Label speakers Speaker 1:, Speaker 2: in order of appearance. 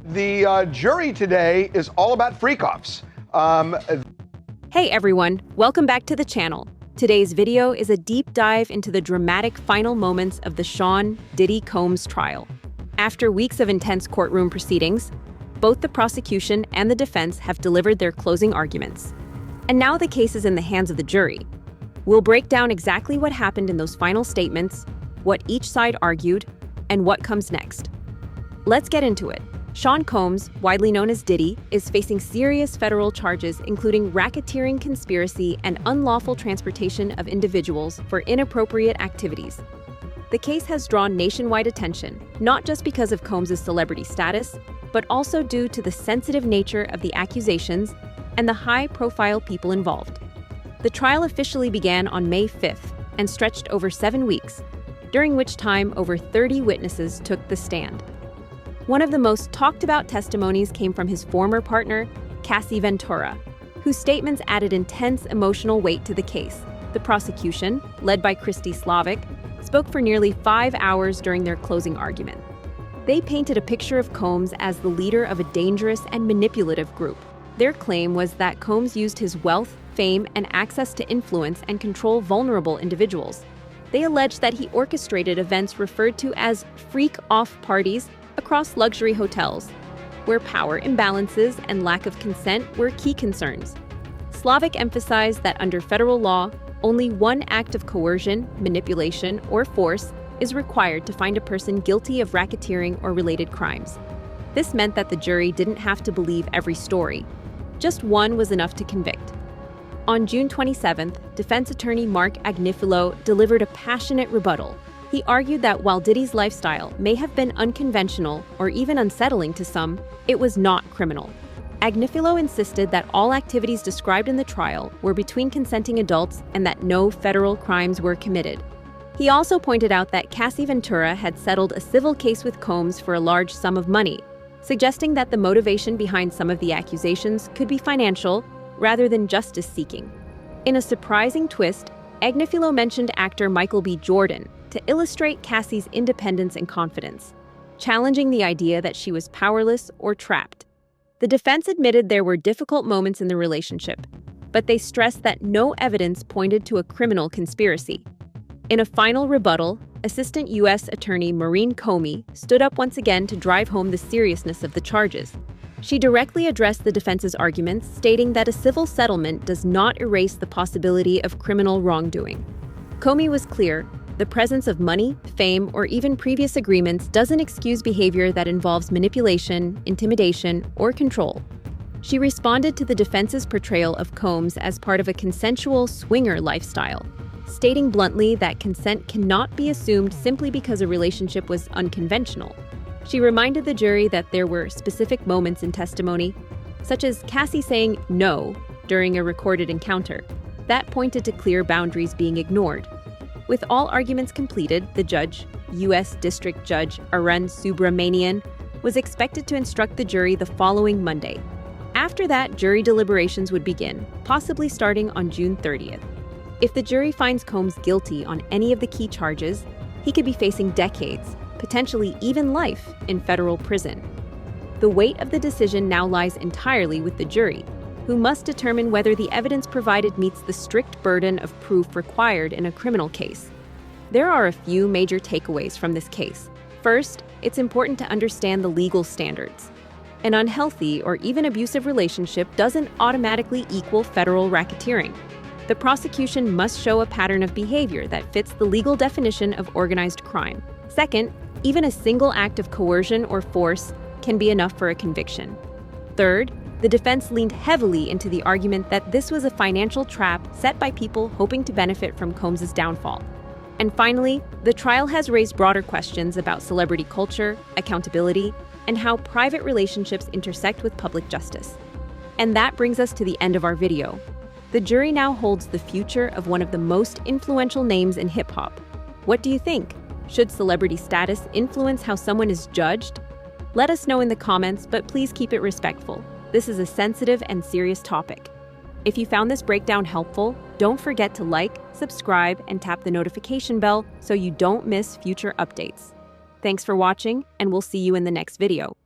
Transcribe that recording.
Speaker 1: The jury today is all about freak-offs.
Speaker 2: Hey everyone, welcome back to the channel. Today's video is a deep dive into the dramatic final moments of the Sean Diddy Combs trial. After weeks of intense courtroom proceedings, both the prosecution and the defense have delivered their closing arguments. And now the case is in the hands of the jury. We'll break down exactly what happened in those final statements, what each side argued, and what comes next. Let's get into it. Sean Combs, widely known as Diddy, is facing serious federal charges including racketeering, conspiracy, and unlawful transportation of individuals for inappropriate activities. The case has drawn nationwide attention, not just because of Combs' celebrity status, but also due to the sensitive nature of the accusations and the high-profile people involved. The trial officially began on May 5th and stretched over 7 weeks, during which time over 30 witnesses took the stand. One of the most talked-about testimonies came from his former partner, Cassie Ventura, whose statements added intense emotional weight to the case. The prosecution, led by Christy Slavic, spoke for nearly 5 hours during their closing argument. They painted a picture of Combs as the leader of a dangerous and manipulative group. Their claim was that Combs used his wealth, fame, and access to influence and control vulnerable individuals. They alleged that he orchestrated events referred to as freak-off parties across luxury hotels, where power imbalances and lack of consent were key concerns. Slavic emphasized that under federal law, only one act of coercion, manipulation, or force is required to find a person guilty of racketeering or related crimes. This meant that the jury didn't have to believe every story. Just one was enough to convict. On June 27th, defense attorney Mark Agnifilo delivered a passionate rebuttal. He argued that while Diddy's lifestyle may have been unconventional or even unsettling to some, it was not criminal. Agnifilo insisted that all activities described in the trial were between consenting adults and that no federal crimes were committed. He also pointed out that Cassie Ventura had settled a civil case with Combs for a large sum of money, suggesting that the motivation behind some of the accusations could be financial rather than justice-seeking. In a surprising twist, Agnifilo mentioned actor Michael B. Jordan to illustrate Cassie's independence and confidence, challenging the idea that she was powerless or trapped. The defense admitted there were difficult moments in the relationship, but they stressed that no evidence pointed to a criminal conspiracy. In a final rebuttal, Assistant U.S. Attorney Maurene Comey stood up once again to drive home the seriousness of the charges. She directly addressed the defense's arguments, stating that a civil settlement does not erase the possibility of criminal wrongdoing. Comey was clear: the presence of money, fame, or even previous agreements doesn't excuse behavior that involves manipulation, intimidation, or control. She responded to the defense's portrayal of Combs as part of a consensual swinger lifestyle, stating bluntly that consent cannot be assumed simply because a relationship was unconventional. She reminded the jury that there were specific moments in testimony, such as Cassie saying no during a recorded encounter, that pointed to clear boundaries being ignored. With all arguments completed, the judge, U.S. District Judge Arun Subramanian, was expected to instruct the jury the following Monday. After that, jury deliberations would begin, possibly starting on June 30th. If the jury finds Combs guilty on any of the key charges, he could be facing decades, potentially even life, in federal prison. The weight of the decision now lies entirely with the jury, who must determine whether the evidence provided meets the strict burden of proof required in a criminal case. There are a few major takeaways from this case. First, it's important to understand the legal standards. An unhealthy or even abusive relationship doesn't automatically equal federal racketeering. The prosecution must show a pattern of behavior that fits the legal definition of organized crime. Second, even a single act of coercion or force can be enough for a conviction. Third, the defense leaned heavily into the argument that this was a financial trap set by people hoping to benefit from Combs' downfall. And finally, the trial has raised broader questions about celebrity culture, accountability, and how private relationships intersect with public justice. And that brings us to the end of our video. The jury now holds the future of one of the most influential names in hip-hop. What do you think? Should celebrity status influence how someone is judged? Let us know in the comments, but please keep it respectful. This is a sensitive and serious topic. If you found this breakdown helpful, don't forget to like, subscribe, and tap the notification bell so you don't miss future updates. Thanks for watching, and we'll see you in the next video.